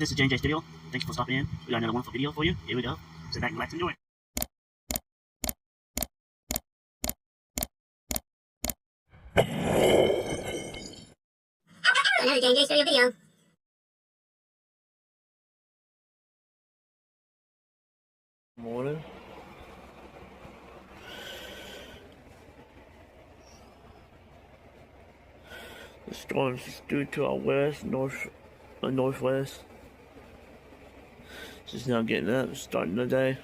This is J&J Studio. Thanks for stopping in. We got another wonderful video for you. Here we go. Sit back and relax and enjoy. Another J&J Studio video. Morning. The storms is due to our west, northwest. Just now getting up, starting the day.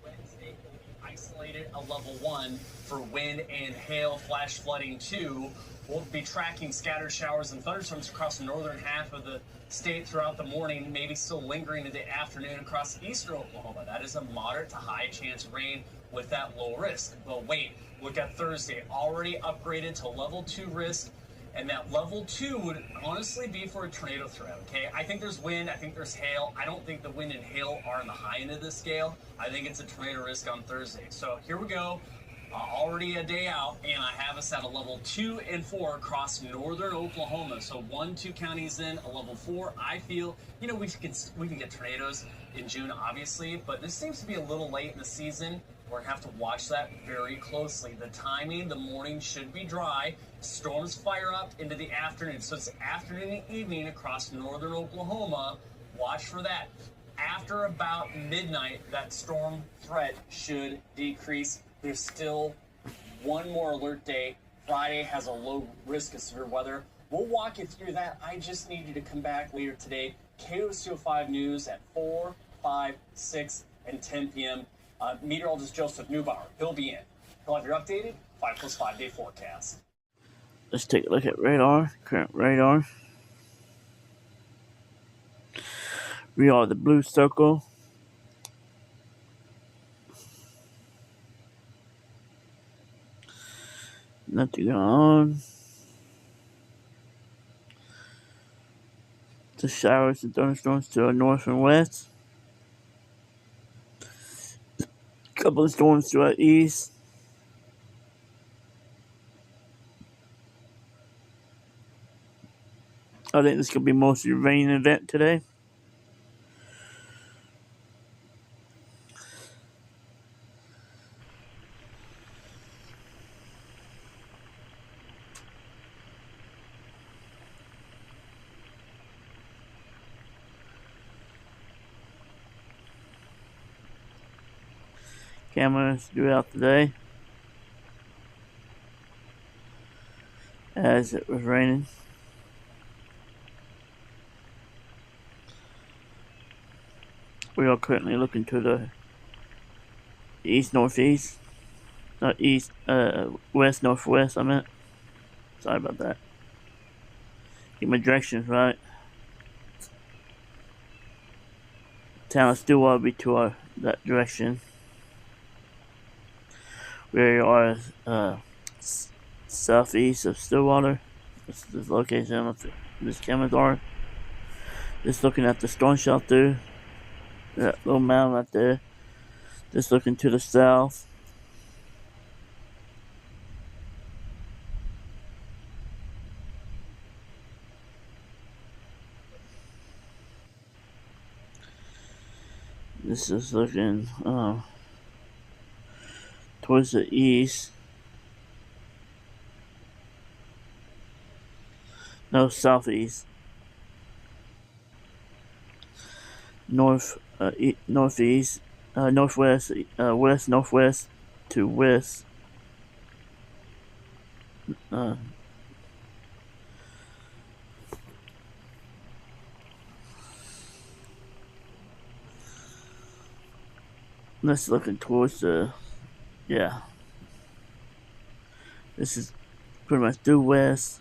Wednesday will be isolated a level 1 for wind and hail, flash flooding 2. We'll be tracking scattered showers and thunderstorms across the northern half of the state throughout the morning, maybe still lingering into the afternoon across eastern Oklahoma. That is a moderate to high chance of rain with that low risk. But wait, look at Thursday, already upgraded to level 2 risk. And that level 2 would honestly be for a tornado threat, okay? I think there's wind, I think there's hail. I don't think the wind and hail are on the high end of the scale. I think it's a tornado risk on Thursday. So here we go. Already a day out, and I have us at a level 2 and 4 across northern Oklahoma. So 1-2 counties in, a level 4. I feel, you know, we can get tornadoes in June, obviously, but this seems to be a little late in the season. We're going to have to watch that very closely. The timing, the morning should be dry. Storms fire up into the afternoon. So it's afternoon and evening across northern Oklahoma. Watch for that. After about midnight, that storm threat should decrease. There's still one more alert day. Friday has a low risk of severe weather. We'll walk you through that. I just need you to come back later today. KOSU 5 News at 4, 5, 6, and 10 p.m. Meteorologist Joseph Neubauer, he'll be in. He'll have your updated 5+5 day forecast. Let's take a look at radar, current radar. We are the blue circle. Nothing going on. The showers and thunderstorms to our north and west. Couple of storms to our east. I think this could be mostly a rain event today. Cameras throughout the day as it was raining. We are currently looking to the east northeast, not east, west northwest. I meant. Sorry about that. Get my directions right. Town of Stillwater will be to that direction. We are southeast of Stillwater. This is the location of this cameras are. Just looking at the storm shelter. That little mound right there. Just looking to the south. This is looking towards the east. No, southeast. Northeast, northwest, west, northwest to west. That's looking towards the, yeah. This is pretty much due west.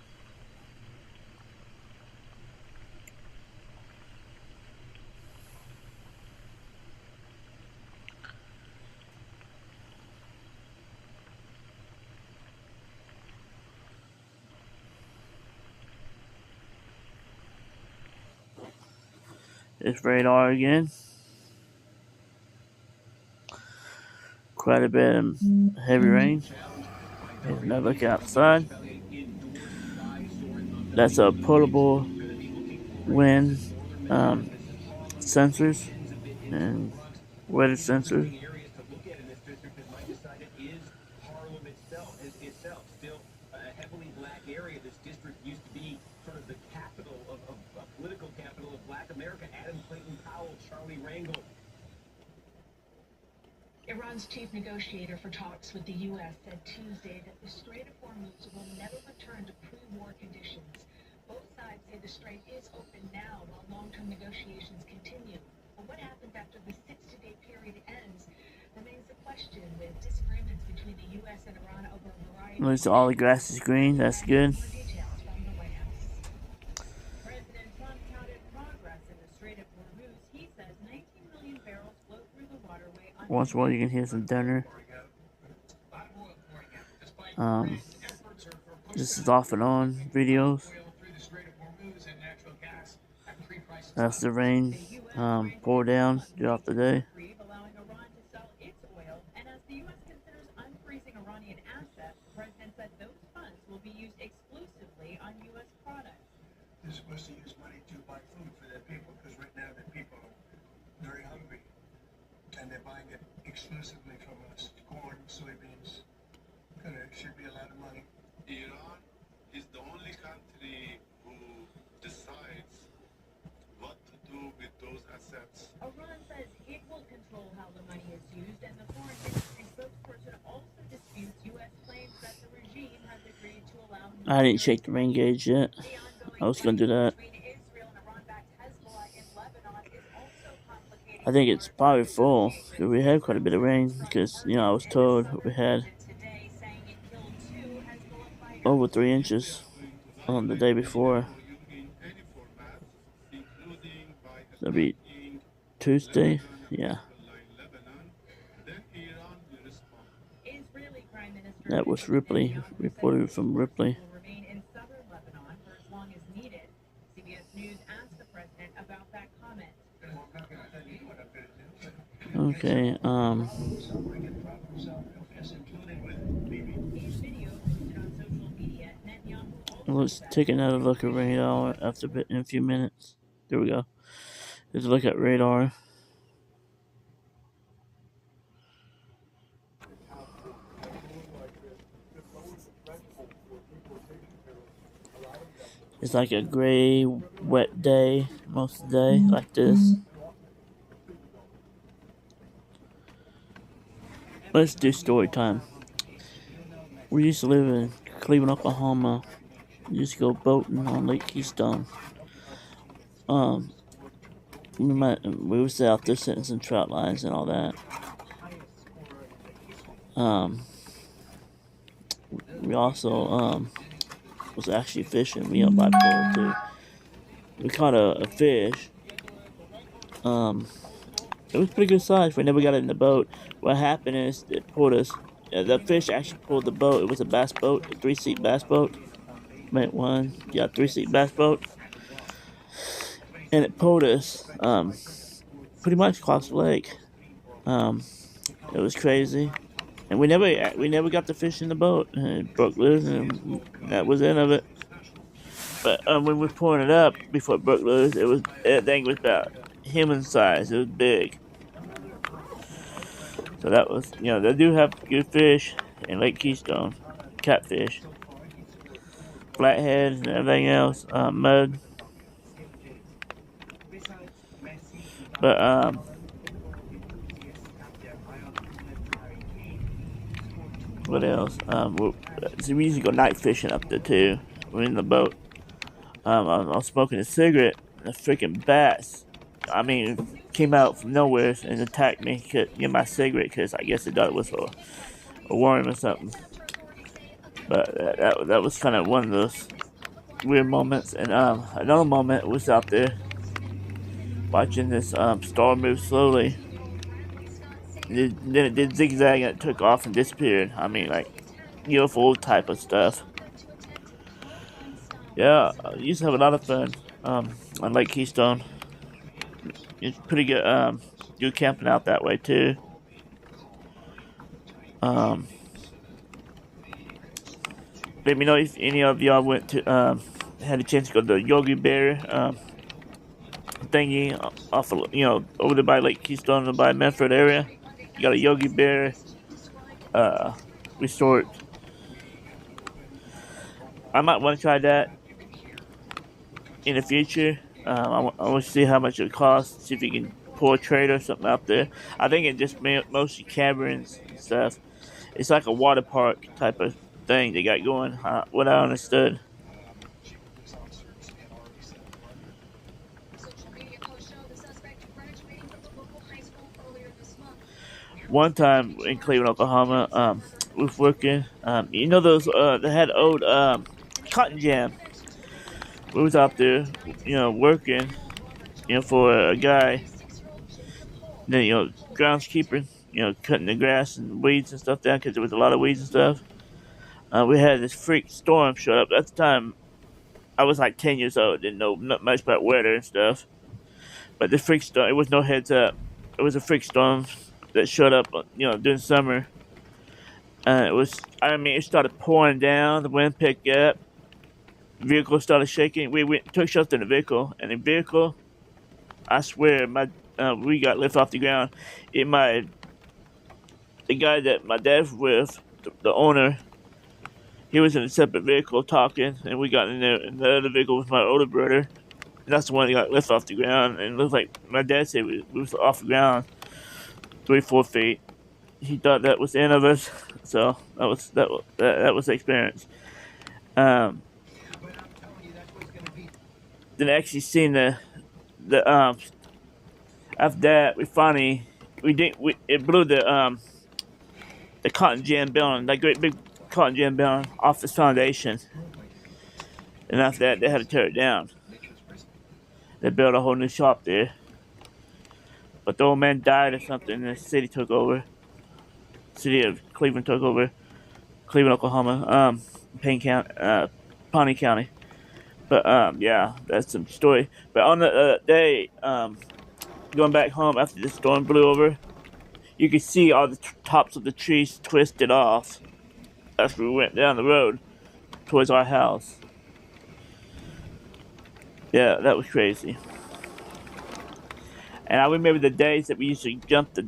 It's radar again. Quite a bit of heavy rain. Here's another look outside. That's a portable wind sensors and weather sensors. Iran's chief negotiator for talks with the U.S. said Tuesday that the Strait of Hormuz will never return to pre-war conditions. Both sides say the strait is open now while long-term negotiations continue. But what happens after the 60-day period ends remains a question, with disagreements between the U.S. and Iran over a variety of... Looks all the grass is green. That's good. Details from the White House. President Trump touted progress in the Strait of Hormuz. He says 19 million barrels flow through the waterway. Once more, you can hear some thunder. This is off and on videos. That's the rain pour down throughout the day. Allowing Iran to sell its oil, and as the U.S. considers unfreezing Iranian assets, the president said those funds will be used exclusively on U.S. products. They're supposed to use money to buy food for their people, because right now the people are very hungry, and they're buying it exclusively from us. Corn, soybeans. There should be a lot of money. Iran is the only country who decides what to do with those assets. Iran says it will control how the money is used, and the foreign ministry spokesperson also disputes U.S. claims that the regime has agreed to allow... I didn't shake the rain gauge yet. I was going to do that. I think it's probably full, because we had quite a bit of rain, because, you know, I was told we had over 3 inches on the day before. That'll be Tuesday, yeah. That was Ripley, reported from Ripley. Okay, let's take another look at radar in a few minutes. There we go. Let's look at radar. It's like a gray, wet day most of the day, like this. Let's do story time. We used to live in Cleveland, Oklahoma. We used to go boating on Lake Keystone. We was out there setting some trout lines and all that. We also was actually fishing. We on by pole too. We caught a fish. It was pretty good size. We never got it in the boat. What happened is it pulled us. The fish actually pulled the boat. It was a bass boat, a 3-seat bass boat. Meant one, yeah, 3-seat bass boat. And it pulled us pretty much across the lake. It was crazy, and we never got the fish in the boat. And it broke loose, and that was the end of it. But when we were pulling it up before it broke loose, that thing was about human size. It was big. So that was, you know, they do have good fish in Lake Keystone, catfish, flatheads, and everything else, mud. But what else? So we usually go night fishing up there too. We're in the boat. I was smoking a cigarette, and a freaking bass, came out from nowhere and attacked me, get my cigarette, because I guess it thought it was a worm or something. But that was kind of one of those weird moments. And another moment was out there watching this star move slowly. Then it did zigzag and it took off and disappeared. Like UFO type of stuff. Yeah, I used to have a lot of fun on Lake Keystone. It's pretty good. Good camping out that way too. let me know if any of y'all went to had a chance to go to the Yogi Bear thingy off of, over there by Lake Keystone, by Medford area. You got a Yogi Bear resort. I might want to try that in the future. I want to see how much it costs. See if you can pull a trailer or something out there. I think it just mostly caverns and stuff. It's like a water park type of thing they got going. What I understood. One time in Cleveland, Oklahoma, we was working. Those they had old cotton jam. We was out there, working, for a guy. Then groundskeeper, cutting the grass and weeds and stuff down because there was a lot of weeds and stuff. We had this freak storm show up. At the time, I was like 10 years old, didn't know not much about weather and stuff. But the freak storm, it was no heads up. It was a freak storm that showed up, during summer. It started pouring down. The wind picked up. The vehicle started shaking. We took shelter in the vehicle, and the vehicle, I swear, we got lifted off the ground. The guy that my dad was with, the owner, he was in a separate vehicle talking, and we got in there. And the other vehicle was my older brother. And that's the one that got lifted off the ground. And it looked like my dad said we was off the ground 3-4 feet. He thought that was the end of us, so that was the experience. Then I actually seen the after that it blew the cotton gin building, that great big cotton gin building, off its foundation, and after that they had to tear it down. They built a whole new shop there, but the old man died or something, and the city took over. City of Cleveland took over. Cleveland, Oklahoma, Payne County, Pawnee County. But yeah, that's some story. But on the day, going back home after the storm blew over, you could see all the tops of the trees twisted off as we went down the road towards our house. Yeah, that was crazy. And I remember the days that we used to jump the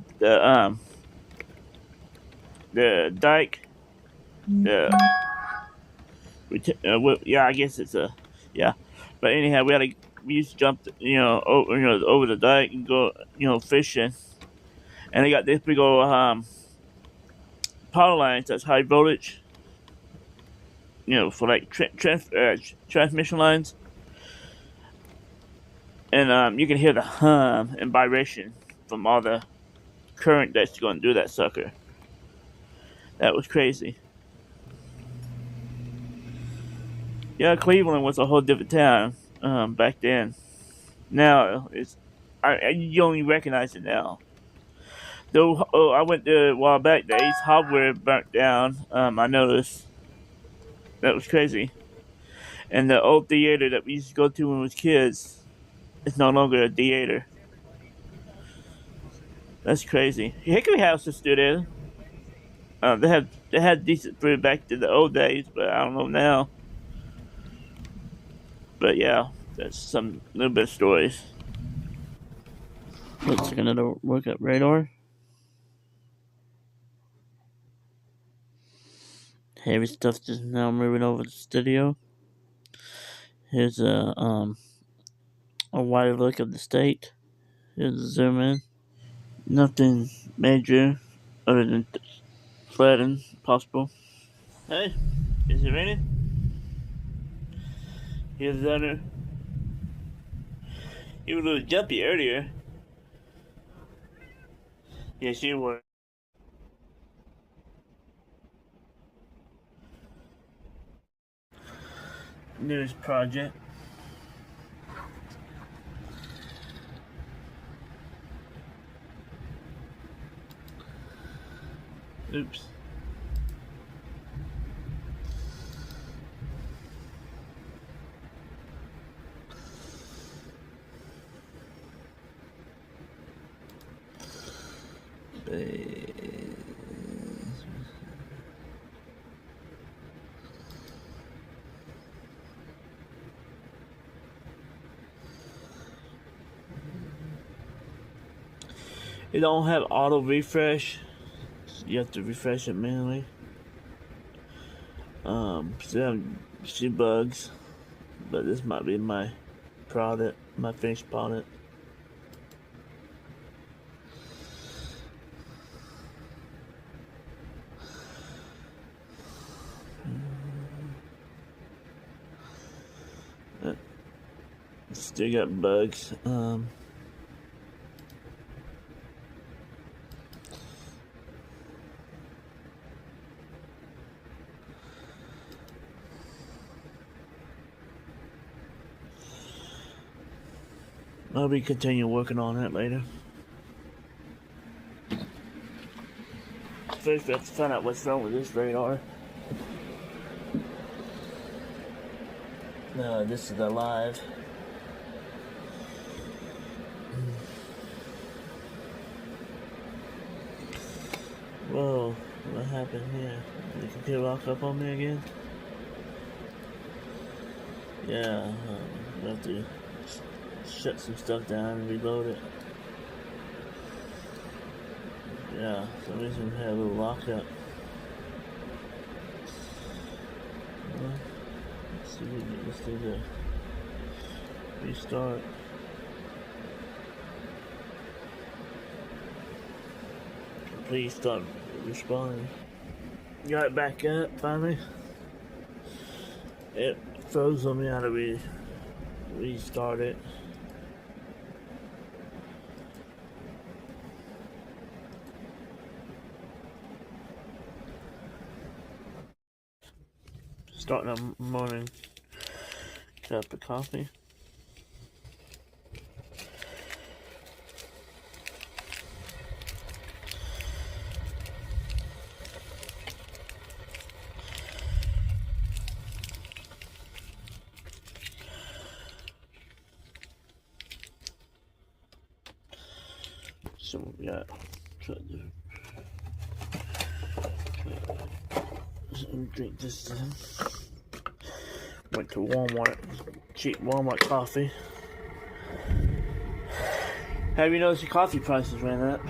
dike. I guess it's yeah. But anyhow, we used to jump, over the dike and go, fishing. And they got this big old power lines that's high voltage, for like transmission lines. And you can hear the hum and vibration from all the current that's going through that sucker. That was crazy. Yeah, Cleveland was a whole different town back then. Now you only recognize it now. Though I went there a while back. The Ace Hardware burnt down. I noticed. That was crazy. And the old theater that we used to go to when we was kids is no longer a theater. That's crazy. Hickory House is still there. They had decent food back to the old days, but I don't know now. But yeah, that's some little bit of stories. Let's take another look at radar. Heavy stuff just now moving over the studio. Here's a wider look of the state. Here's a zoom in. Nothing major other than flooding possible. Hey, is it raining? Here's the other. You were a little jumpy earlier. Yes, you were. News project. Oops. It don't have auto refresh. You have to refresh it manually. Still have a few bugs, but this might be my product, my finished product. Still got bugs. I'll be continue working on that later. First, we have to find out what's wrong with this radar. No, this is alive. Whoa, what happened here? Did the computer lock up on me again? Yeah, I have to shut some stuff down and reload it. Yeah, for some reason we had a little lockup. Well, let's see if we can get this thing to restart. Please stop responding. Got it back up finally. It froze on me how to restart it. Starting a morning cup of coffee. So we got drink this. Went to Walmart, cheap Walmart coffee. Have you noticed the coffee prices ran up?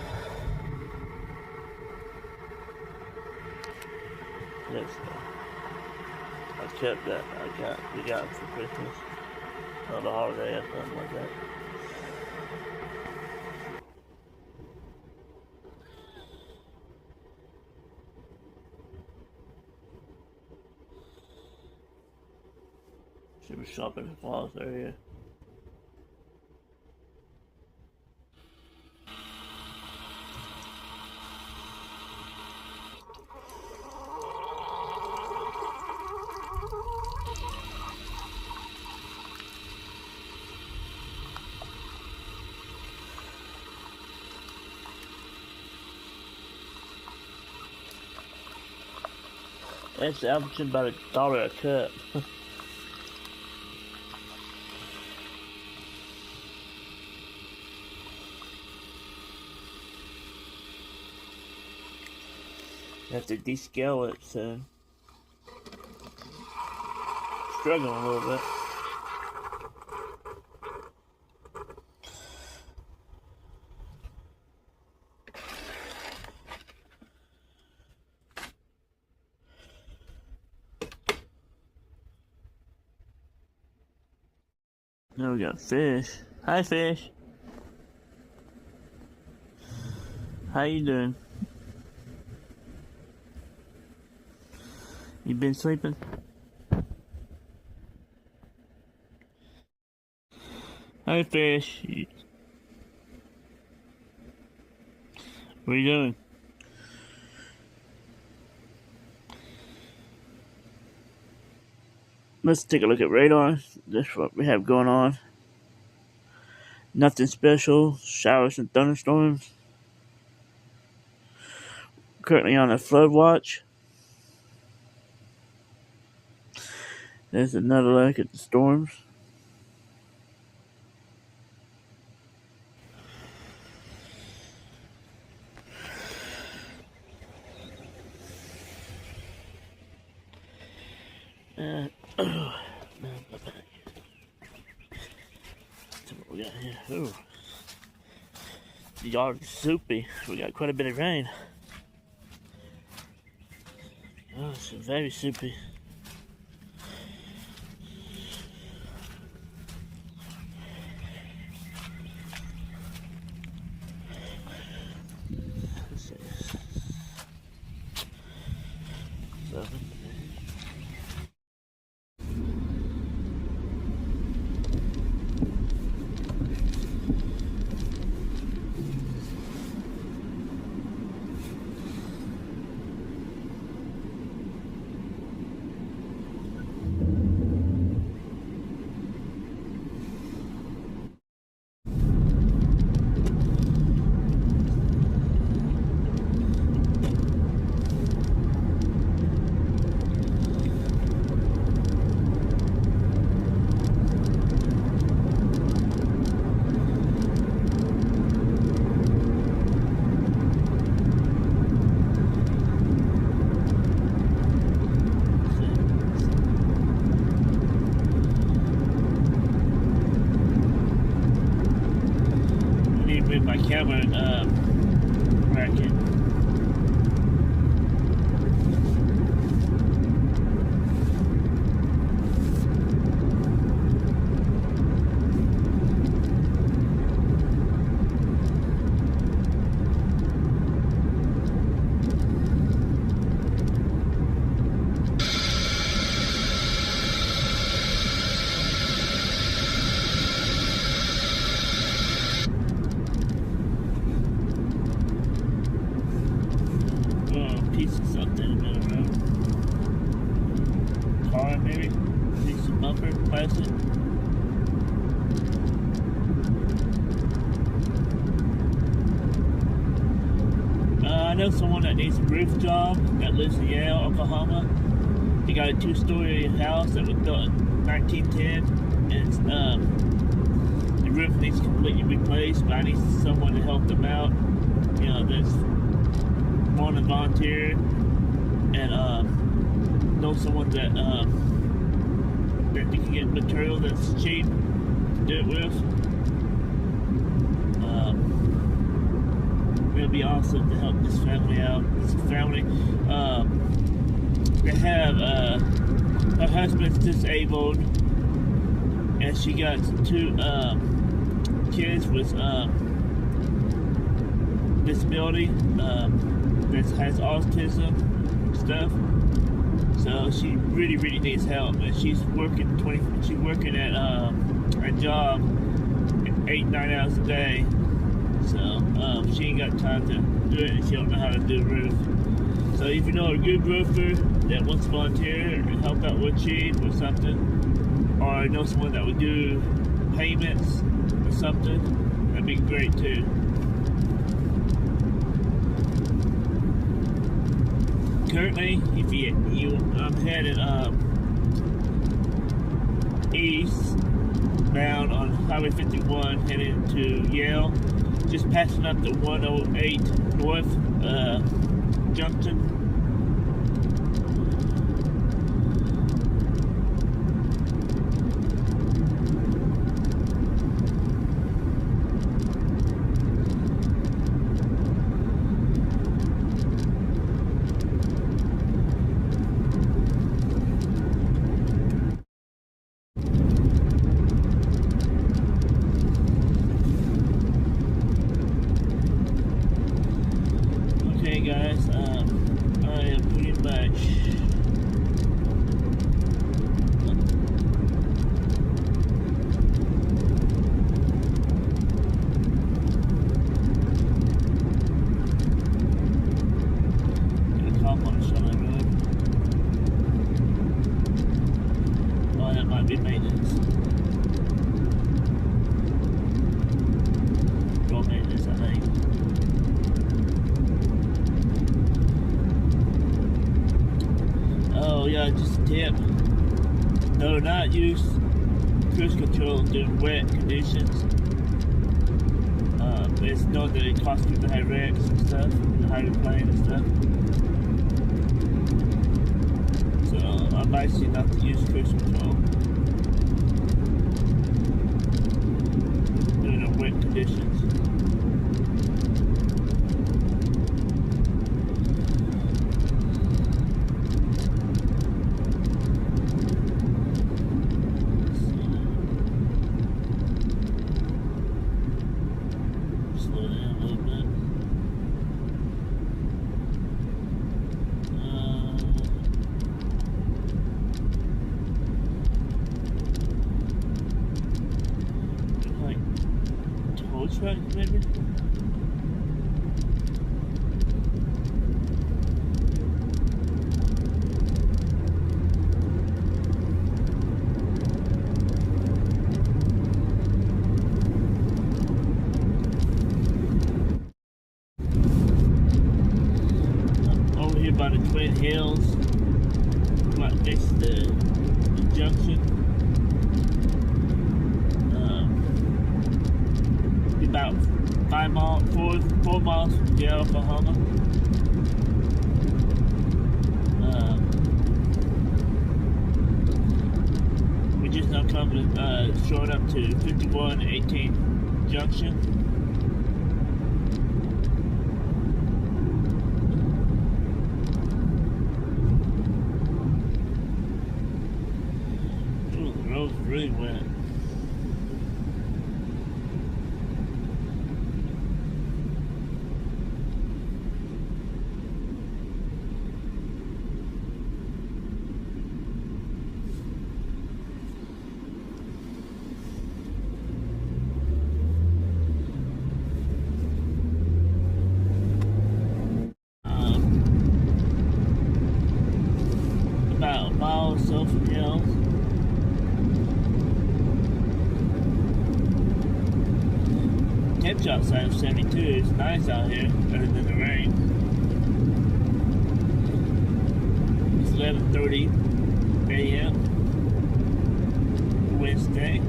Yes, I kept that. We got it for Christmas, or the holiday or something like that. Should be shopping in the Falls area. It's averaging about $1 a cup. Have to descale it, so struggling a little bit. Now we got fish. Hi, fish. How you doing? You been sleeping? Hi, fish. What are you doing? Let's take a look at radar. This is what we have going on. Nothing special. Showers and thunderstorms. Currently on a flood watch. There's another look at the storms. So what we got here? Ooh. The yard is soupy. We got quite a bit of rain. Oh, it's very soupy. Let's see. 7. My camera bracket. Piece of something in the middle of the road. Car, maybe? Piece of bumper, plastic. I know someone that needs a roof job that lives in Yale, Oklahoma. He got a 2-story house that was built in 1910, and the roof needs completely replaced, but I need someone to help them out. You know, there's want to volunteer and know someone that that they can get material that's cheap to do it with. It'll be awesome to help this family out. This family, they have her husband's disabled, and she got 2 kids with disability. That has autism stuff, so she really needs help, and she's working at a job 8-9 hours a day, so she ain't got time to do it, and she don't know how to do a roof. So if you know a good roofer that wants to volunteer and help out with cheap or something, or know someone that would do payments or something, that'd be great too. Currently, if I'm headed east bound on Highway 51, heading to Yale, just passing up the 108 North junction. Guys, I am pretty much gonna call on Charlotte Road. Oh, that might be maintenance. Road maintenance, I think. Oh yeah, just a tip. No, not use cruise control during wet conditions. It's known that it causes people to have wrecks and stuff, the hydroplane and stuff. So I advise you not to use cruise control during the wet conditions. truck, maybe? Over here by the Twin Hills, right next to the junction. About 4 miles from Jail, Oklahoma. We just now coming, showing up to 5118 Junction. Ooh, the road's really wet. About a mile or so from hills. Temperature outside of 72. It's nice out here, other than the rain. It's 11:30 a.m. Wednesday.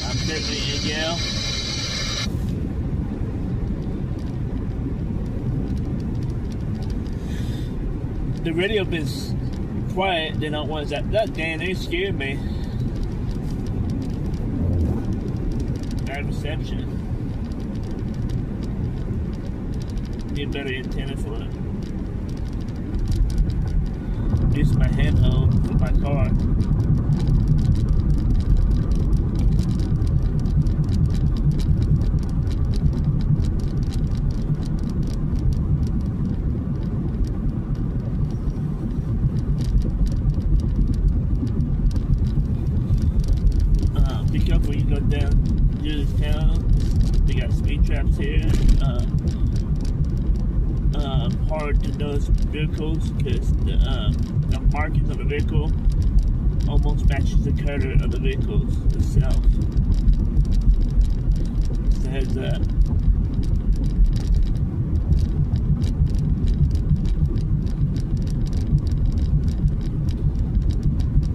I'm currently in Yale. The radio been's quiet. They don't want that damn. They scared me. Bad reception. Need a better antenna for it. Use my handheld for my car. Be careful when you go down through this town. They got speed traps here. Hard to notice vehicles because the markings of the vehicle almost matches the color of the vehicles itself. Just a heads up.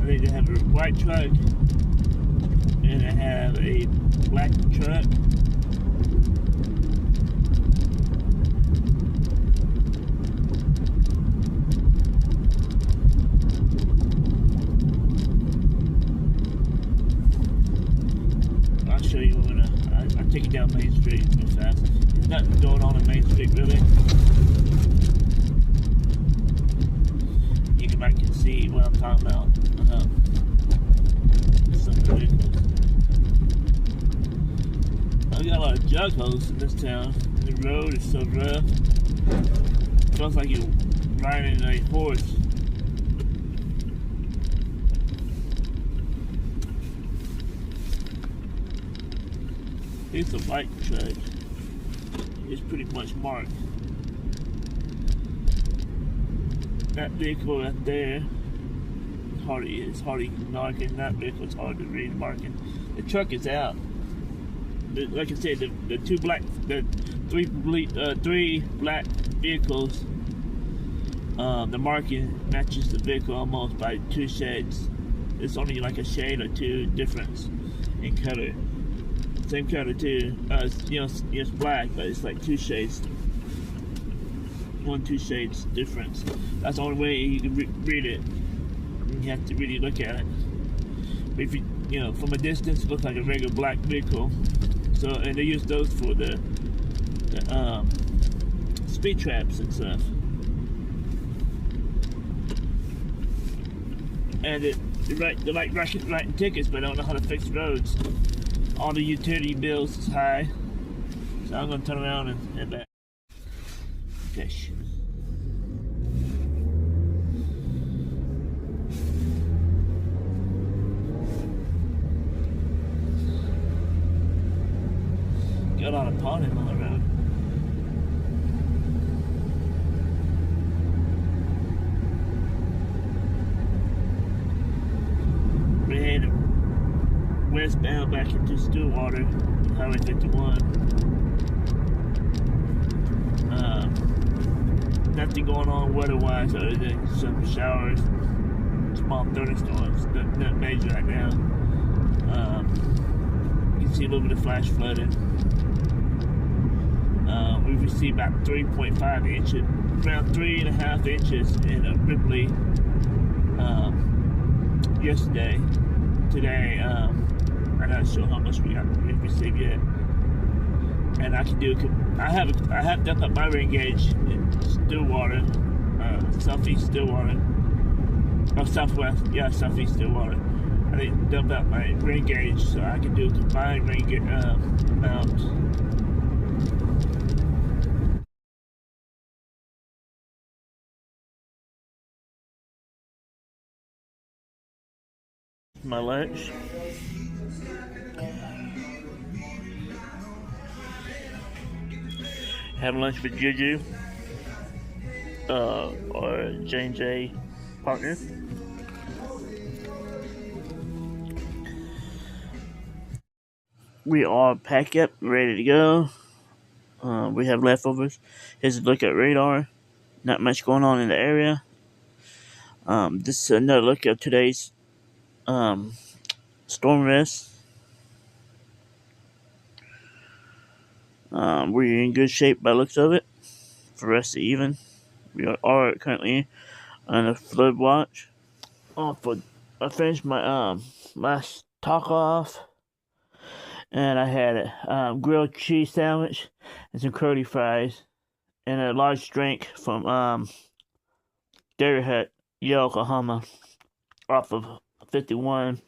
I think they have a white truck and they have a black truck. I'll show you when I take it down Main Street real fast. There's nothing going on Main Street really. You might can see what I'm talking about. Some of the vehicles. I got a lot of jug holes in this town. The road is so rough. It feels like you're riding a horse. Here's the white truck. It's pretty much marked. That vehicle right there, it's hardly marking. That vehicle is hard to read marking. The truck is out. Like I said, the three black vehicles. The marking matches the vehicle almost by 2 shades. It's only like a shade or 2 difference in color. Same color too. It's black, but it's like 2 shades. 1-2 shades difference. That's the only way you can read it. You have to really look at it. But if you, from a distance, it looks like a regular black vehicle. So, and they use those for the speed traps and stuff. And they like writing tickets, but don't know how to fix roads. All the utility bills is high. So I'm gonna turn around and head back. Fish. back into Stillwater, Highway 51. Nothing going on weather-wise other than some showers, small thunderstorms, nothing major right now. You can see a little bit of flash flooding. We've received about 3.5 inches, around 3.5 inches in Ripley yesterday. Today, I'm not sure how much we've received yet. And I can do. I have dumped up my rain gauge in Stillwater, southeast Stillwater, or southwest, yeah, southeast Stillwater. I didn't dump out my rain gauge, so I can do a combined rain gauge amount. My lunch. Have lunch with Juju, or J&J partner. We are packed up, ready to go. We have leftovers. Here's a look at radar. Not much going on in the area. This is another look at today's storm risk. We're in good shape by the looks of it for the rest of the evening. We are currently on a flood watch. I finished my last taco off, and I had a grilled cheese sandwich and some curly fries and a large drink from Dairy Hut, Yale, Oklahoma, off of 51.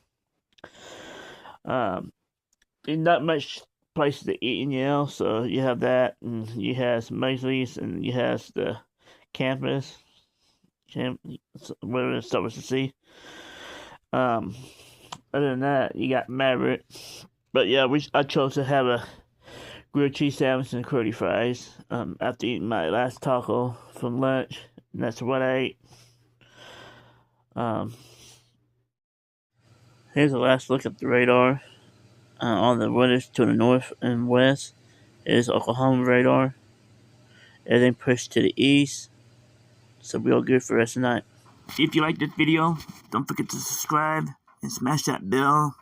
There's not much places to eat in Yale, so you have that, and you have some Maisleys, and you have the campus, whatever the stuff was to see. Other than that, you got Maverick. But yeah, I chose to have a grilled cheese sandwich and curly fries after eating my last taco from lunch, and that's what I ate. Here's the last look at the radar. On the weather to the north and west is Oklahoma radar. Everything pushed to the east, so we're all good for the rest of the night. If you like this video, don't forget to subscribe and smash that bell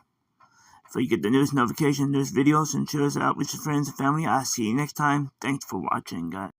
so you get the newest notification, newest videos, and share us out with your friends and family. I'll see you next time. Thanks for watching, guys.